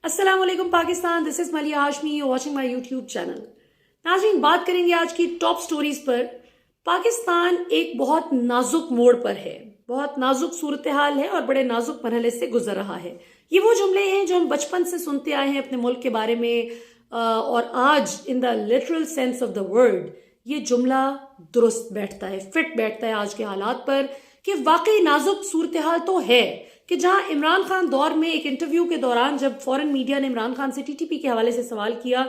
अस्सलाम वालेकुम Pakistan, this is मलिया Hashmi watching my YouTube channel. नाज़रीन, बात करेंगे आज की टॉप स्टोरीज पर। पाकिस्तान एक बहुत नाजुक मोड़ पर है, बहुत नाजुक सूरत हाल है और बड़े नाजुक मरहले से गुजर रहा है। ये वो जुमले हैं जो हम बचपन से सुनते आए हैं अपने मुल्क के बारे में, और आज in the literal sense of the word ये जुमला दुरुस्त बैठता है, फिट बैठता है आज के हालात पर कि वाकई नाजुक सूरत हाल तो है कि जहां इमरान खान दौर में एक इंटरव्यू के दौरान जब फॉरेन मीडिया ने इमरान खान से टीटीपी के हवाले से सवाल किया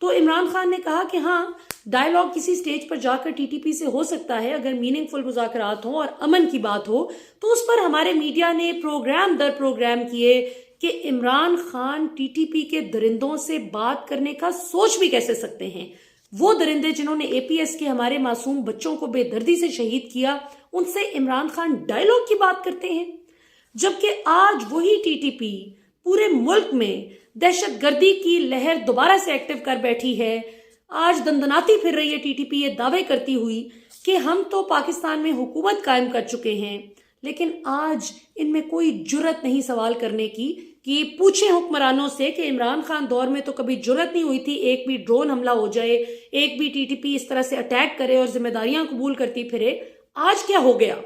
तो इमरान खान ने कहा कि हाँ, डायलॉग किसी स्टेज पर जाकर टीटीपी से हो सकता है अगर मीनिंगफुल मुज़ाकरात हो और अमन की बात हो। तो उस पर हमारे मीडिया ने प्रोग्राम दर प्रोग्राम किए कि इमरान खान टीटीपी के दरिंदों से बात करने का सोच भी कैसे सकते हैं। वो दरिंदे जिन्होंने एपीएस के हमारे मासूम बच्चों को बेदर्दी से शहीद किया, उनसे इमरान खान डायलॉग की बात करते हैं। जबकि आज वही टीटीपी पूरे मुल्क में दहशतगर्दी की लहर दोबारा से एक्टिव कर बैठी है। आज दंदनाती फिर रही है टीटीपी ये दावे करती हुई कि हम तो पाकिस्तान में हुकूमत कायम कर चुके हैं, लेकिन आज इनमें कोई जुर्रत नहीं सवाल करने की कि पूछे हुक्मरानों से कि इमरान खान दौर में तो कभी जुर्रत नहीं हुई थी एक भी ड्रोन हमला हो जाए, एक भी टीटीपी इस तरह से अटैक करे और जिम्मेदारियां कबूल करती फिरे। आज क्या हो गया?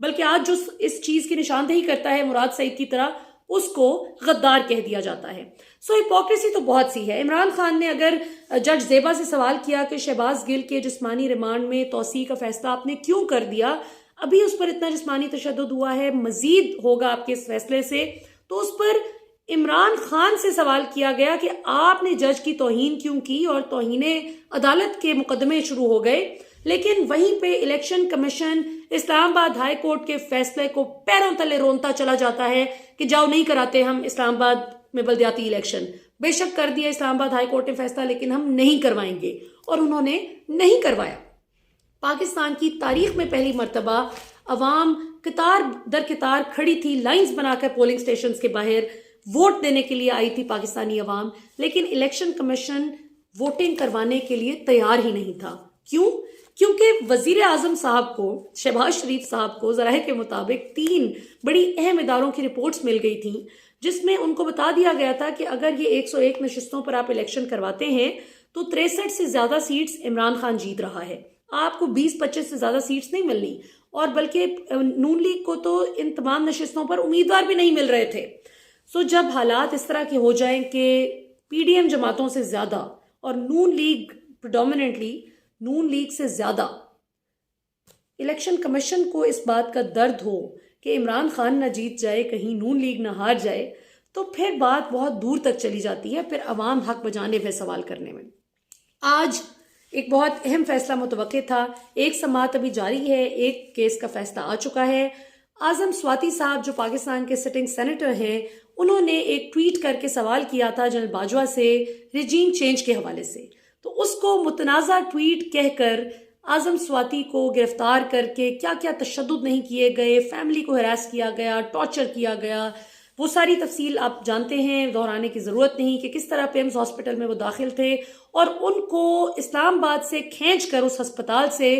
बल्कि आज जो इस चीज की निशानदेही करता है मुराद सईद की तरह, उसको गद्दार कह दिया जाता है। सो हिपोक्रेसी तो बहुत सी है। इमरान खान ने अगर जज जेबा से सवाल किया कि शहबाज गिल के जिस्मानी रिमांड में तौसी का फैसला आपने क्यों कर दिया, अभी उस पर इतना जिस्मानी तशद्दुद हुआ है, मजीद होगा आपके इस फैसले से, तो उस पर इमरान खान से सवाल किया गया कि आपने जज की तौहीन क्यों की और तौहीने अदालत के मुकदमे शुरू हो गए। लेकिन वहीं पे election commission Islamabad high court के फैसले को पैरों तले रोनता चला जाता है कि जाओ, नहीं कराते हम इस्लामाबाद में बल्दियाती इलेक्शन। बेशक कर दिया इस्लामाबाद हाई कोर्ट ने फैसला, लेकिन हम नहीं करवाएंगे, और उन्होंने नहीं करवाया। पाकिस्तान की तारीख में पहली मर्तबा अवाम कतार दर कतार खड़ी थी, लाइंस बनाकर पोलिंग स्टेशन के बाहर वोट देने के लिए आई थी पाकिस्तानी अवाम, लेकिन इलेक्शन कमीशन वोटिंग करवाने के लिए तैयार ही नहीं था। क्यों? क्योंकि वजीर आजम साहब को, शहबाज शरीफ साहब को ज़राए के मुताबिक 3 बड़ी अहम इदारों की रिपोर्ट्स मिल गई थी, जिसमें उनको बता दिया गया था कि अगर ये 101 नशिस्तों पर आप इलेक्शन करवाते हैं तो 63 से ज्यादा सीट्स इमरान खान जीत रहा है, आपको 20-25 से ज्यादा सीट्स नहीं मिलनी, और बल्कि नून लीग को तो इन तमाम नशिस्तों पर उम्मीदवार भी नहीं मिल रहे थे। सो जब हालात इस तरह के हो जाएं कि पीडीएम जमातों से ज्यादा और नून लीग प्रेडोमिनेंटली नून लीग से ज्यादा इलेक्शन कमीशन को इस बात का दर्द हो कि इमरान खान ना जीत जाए, कहीं नून लीग ना हार जाए, तो फिर बात बहुत दूर तक चली जाती है, फिर अवाम हक बजाने पे सवाल करने में। आज एक बहुत अहम फैसला मुतवक्के था, एक समाअत अभी जारी है, एक केस का फैसला आ चुका है। आजम स्वाति साहब जो पाकिस्तान के सिटिंग सेनेटर हैं, उन्होंने एक ट्वीट करके सवाल किया था जनरल बाजवा से रिजीम चेंज के हवाले से, तो उसको मुतनाज़ा ट्वीट कहकर आजम स्वाति को गिरफ्तार करके क्या क्या तशद्दुद नहीं किए गए, फैमिली को हरास किया गया, टॉर्चर किया गया, वो सारी तफसील आप जानते हैं, दोहराने की ज़रूरत नहीं कि किस तरह पेम्स हॉस्पिटल में वो दाखिल थे और उनको इस्लामाबाद से खींच कर उस अस्पताल से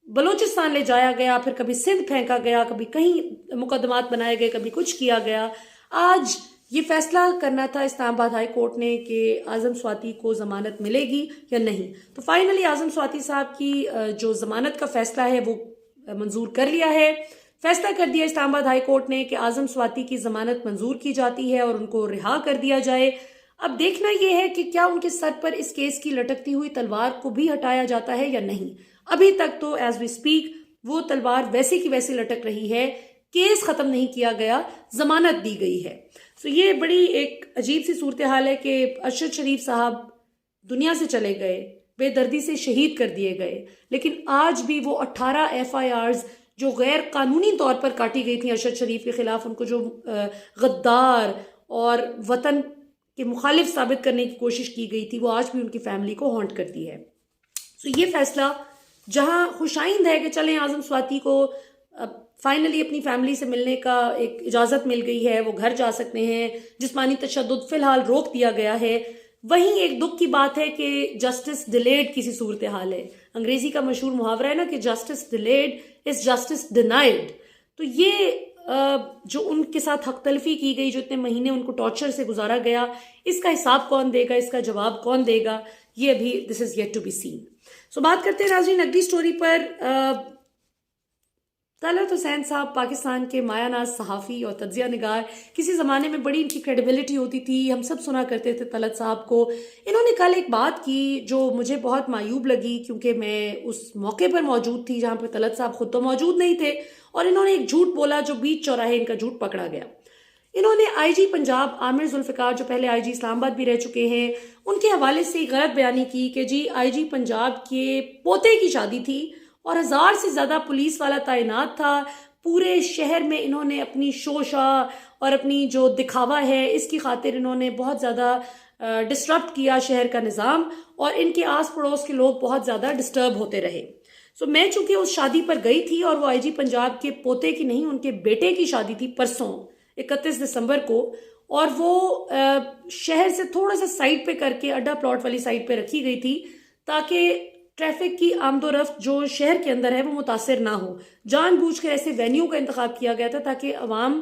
बलूचिस्तान ले जाया गया, फिर कभी सिंध फेंका गया, कभी कहीं मुकदमात बनाए गए, कभी कुछ किया गया। आज ये फैसला करना था इस्लामाबाद हाई कोर्ट ने कि आजम स्वाति को जमानत मिलेगी या नहीं। तो फाइनली आजम स्वाति साहब की जो जमानत का फैसला है वो मंजूर कर लिया है। फैसला कर दिया इस्लामाबाद हाई कोर्ट ने कि आजम स्वाति की जमानत मंजूर की जाती है और उनको रिहा कर दिया जाए। अब देखना यह है कि क्या उनके सर पर इस केस की लटकती हुई तलवार को भी हटाया जाता है या नहीं। अभी तक तो एज वी स्पीक वो तलवार वैसी की वैसी लटक रही है, केस खत्म नहीं किया गया, जमानत दी गई है। तो ये बड़ी एक अजीब सी सूरत हाल है कि अरशद शरीफ साहब दुनिया से चले गए, बेदर्दी से शहीद कर दिए गए, लेकिन आज भी वो 18 FIRs जो गैर कानूनी तौर पर काटी गई थी अरशद शरीफ के खिलाफ, उनको जो गद्दार और वतन के मुखालिफ साबित करने की कोशिश की गई थी, वो आज भी उनकी फैमिली को हॉन्ट करती है। तो ये फैसला जहां खुशाइंद है कि चलें आजम स्वाति को फाइनली अपनी फैमिली से मिलने का एक इजाज़त मिल गई है, वो घर जा सकते हैं, जिस्मानी तशद्दुद फिलहाल रोक दिया गया है, वहीं एक दुख की बात है कि जस्टिस डिलेड किसी सूरत हाल है। अंग्रेजी का मशहूर मुहावरा है ना कि justice delayed is justice denied. तो ये जो उनके साथ हक तलफी की गई, जो इतने महीने उनको टॉर्चर से गुजारा गया, इसका हिसाब कौन देगा, इसका जवाब कौन देगा, ये अभी this is yet to be seen. So बात करते हैं नाज़रीन अगली स्टोरी पर। तलत हुसैन साहब पाकिस्तान के मायानाज सहाफ़ी और तज्ज़िया निगार, किसी ज़माने में बड़ी इनकी क्रेडिबिलिटी होती थी, हम सब सुना करते थे तलत साहब को। इन्होंने कल एक बात की जो मुझे बहुत मायूब लगी, क्योंकि मैं उस मौके पर मौजूद थी जहाँ पर तलत साहब खुद तो मौजूद नहीं थे, और इन्होंने एक झूठ बोला जो बीच चौराहे इनका झूठ पकड़ा गया। इन्होंने आईजी पंजाब आमिर जुल्फ़िकार, जो पहले आईजी इस्लामाबाद भी रह चुके हैं, उनके हवाले से गलत बयानी की कि जी आईजी पंजाब के पोते की शादी थी और 1000 से ज़्यादा पुलिस वाला तैनात था पूरे शहर में। इन्होंने अपनी शोशा और अपनी जो दिखावा है इसकी खातिर इन्होंने बहुत ज़्यादा डिस्टर्ब किया शहर का निज़ाम, और इनके आस पड़ोस के लोग बहुत ज़्यादा डिस्टर्ब होते रहे। सो मैं चूंकि उस शादी पर गई थी, और वो आईजी पंजाब के पोते की नहीं, उनके बेटे की शादी थी परसों 31 दिसंबर को, और वो शहर से थोड़ा सा साइड पे करके अड्डा प्लॉट वाली साइड पे रखी गई थी ताकि ट्रैफिक की आमदोरफ्त जो शहर के अंदर है वो मुतासिर ना हो। जानबूझकर ऐसे वेन्यू का इंतखाब किया गया था ताकि अवाम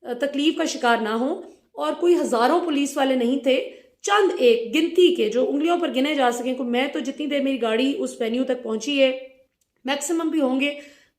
तकलीफ का शिकार ना हो, और कोई हजारों पुलिस वाले नहीं थे, चंद एक गिनती के जो उंगलियों पर गिने जा सकें। को मैं तो जितनी देर मेरी गाड़ी उस वेन्यू तक पहुंची है, मैक्सिमम भी होंगे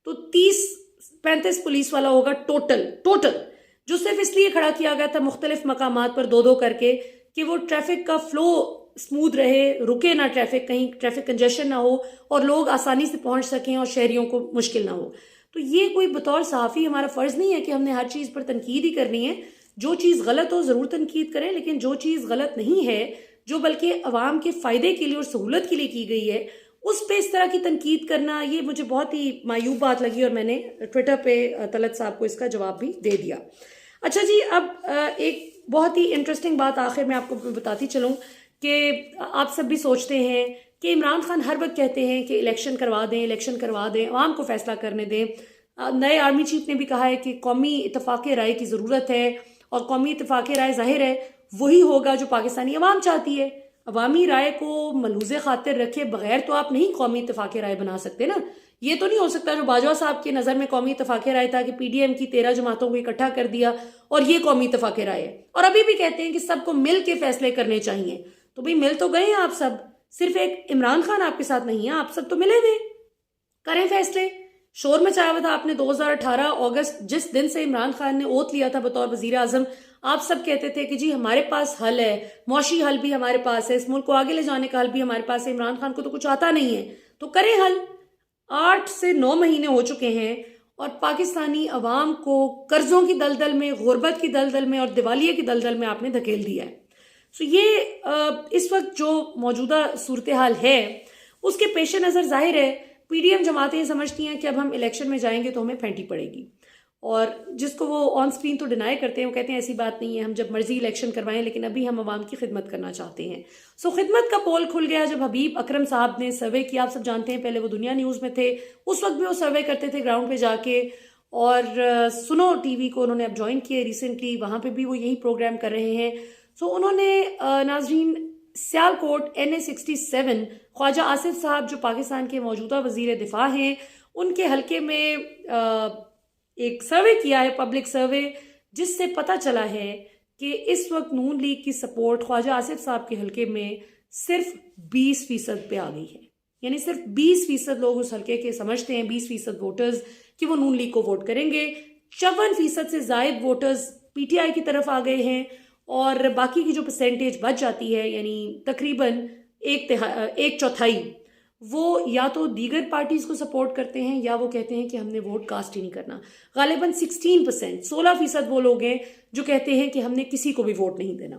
तो 30-35 पुलिस वाला होगा टोटल, जो सिर्फ इसलिए खड़ा किया गया था मुख्तलिफ मकामात पर दो करके कि वो ट्रैफिक का फ्लो स्मूथ रहे, रुके ना ट्रैफिक, कहीं ट्रैफिक कंजेशन ना हो और लोग आसानी से पहुंच सकें और शहरियों को मुश्किल ना हो। तो ये कोई बतौर सहाफ़ी हमारा फ़र्ज़ नहीं है कि हमने हर चीज़ पर तनकीद ही करनी है। जो चीज़ गलत हो ज़रूर तनकीद करें, लेकिन जो चीज़ गलत नहीं है, जो बल्कि अवाम के फ़ायदे के लिए और सहूलत के लिए की गई है, उस पे इस तरह की तनकीद करना, ये मुझे बहुत ही मायूब बात लगी, और मैंने ट्विटर पे तलत साहब को इसका जवाब भी दे दिया। अच्छा जी, अब एक बहुत ही इंटरेस्टिंग बात आखिर में आपको बताती चलूँ कि आप सब भी सोचते हैं कि इमरान खान हर वक्त कहते हैं कि इलेक्शन करवा दें, अवाम को फैसला करने दें। नए आर्मी चीफ ने भी कहा है कि कौमी इत्तेफाक राय की ज़रूरत है, और कौमी इत्तेफाक राय जाहिर है वही होगा जो पाकिस्तानी अवाम चाहती है। अवामी राय को मलहूज़े खातिर रखे बगैर तो आप नहीं कौमी इत्तेफाक राय बना सकते ना। ये तो नहीं हो सकता जो बाजवा साहब की नज़र में कौमी इत्तेफाक राय था कि पीडीएम की 13 जमातों को इकट्ठा कर दिया और ये कौमी इत्तेफाक राय है, और अभी भी कहते हैं कि सबको मिल के फैसले करने चाहिए। तो भाई मिल तो गए हैं आप सब, सिर्फ एक इमरान खान आपके साथ नहीं है, आप सब तो मिले थे, करें फैसले। शोर मचाया हुआ था आपने 2018 अगस्त, जिस दिन से इमरान खान ने ओथ लिया था बतौर वजीर आजम, आप सब कहते थे कि जी हमारे पास हल है, मौशी हल भी हमारे पास है, इस मुल्क को आगे ले जाने का हल भी हमारे पास है, इमरान खान को तो कुछ आता नहीं है, तो करें हल। 8 से 9 महीने हो चुके हैं और पाकिस्तानी अवाम को कर्जों की दलदल में, गुर्बत की दलदल में और दिवालिये की दलदल में आपने धकेल दिया है। सो ये इस वक्त जो मौजूदा सूरत हाल है उसके पेश नज़र जाहिर है पीडीएम जमातें समझती हैं कि अब हम इलेक्शन में जाएंगे तो हमें फेंटी पड़ेगी, और जिसको वो ऑन स्क्रीन तो डिनाई करते हैं, वो कहते हैं ऐसी बात नहीं है, हम जब मर्जी इलेक्शन करवाएं, लेकिन अभी हम आवाम की खिदमत करना चाहते हैं। सो खिदमत का पोल खुल गया जब हबीब अकरम साहब ने सर्वे किया। आप सब जानते हैं पहले वो दुनिया न्यूज़ में थे, उस वक्त भी वो सर्वे करते थे ग्राउंड पे जाके, और सुनो टीवी को उन्होंने अब ज्वाइन किया रिसेंटली, वहाँ पर भी वो यही प्रोग्राम कर रहे हैं। सो उन्होंने नाजरीन सियालकोट NA67 ख्वाजा आसिफ साहब जो पाकिस्तान के मौजूदा वजीर दिफा हैं, उनके हलके में एक सर्वे किया है, पब्लिक सर्वे, जिससे पता चला है कि इस वक्त नून लीग की सपोर्ट ख्वाजा आसिफ साहब के हलके में सिर्फ 20% पे आ गई है। यानी सिर्फ 20% लोग उस हलके के समझते हैं, 20% वोटर्स, कि वो नून लीग को वोट करेंगे। 54% से जायद वोटर्स PTI की तरफ आ गए हैं, और बाकी की जो परसेंटेज बच जाती है, यानी तकरीबन 1/4, वो या तो दीगर पार्टीज को सपोर्ट करते हैं या वो कहते हैं कि हमने वोट कास्ट ही नहीं करना। गालिबन 16% वो लोग हैं जो कहते हैं कि हमने किसी को भी वोट नहीं देना।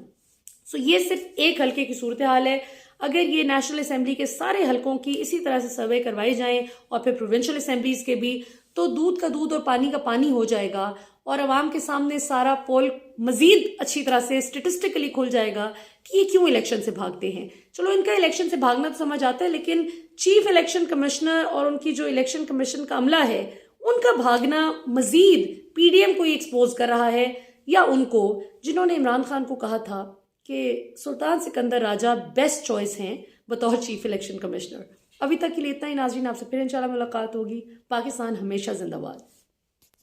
सो ये सिर्फ एक हलके की सूरत हाल है। अगर ये नेशनल असेंबली के सारे हलकों की इसी तरह से सर्वे करवाई जाएं और फिर प्रोविंशियल असेंबलीज के भी, तो दूध का दूध और पानी का पानी हो जाएगा, और अवाम के सामने सारा पोल मजीद अच्छी तरह से स्टेटिस्टिकली खुल जाएगा कि ये क्यों इलेक्शन से भागते हैं। चलो इनका इलेक्शन से भागना तो समझ आता है, लेकिन चीफ इलेक्शन कमिश्नर और उनकी जो इलेक्शन कमीशन का अमला है, उनका भागना मजीद पीडीएम को ही एक्सपोज कर रहा है, या उनको जिन्होंने इमरान खान को कहा था कि सुल्तान सिकंदर राजा बेस्ट चॉइस हैं बतौर चीफ इलेक्शन कमिश्नर। अभी तक के लिए इतना ही नाज़रीन, आपसे फिर इंशाल्लाह मुलाकात होगी। पाकिस्तान हमेशा जिंदाबाद।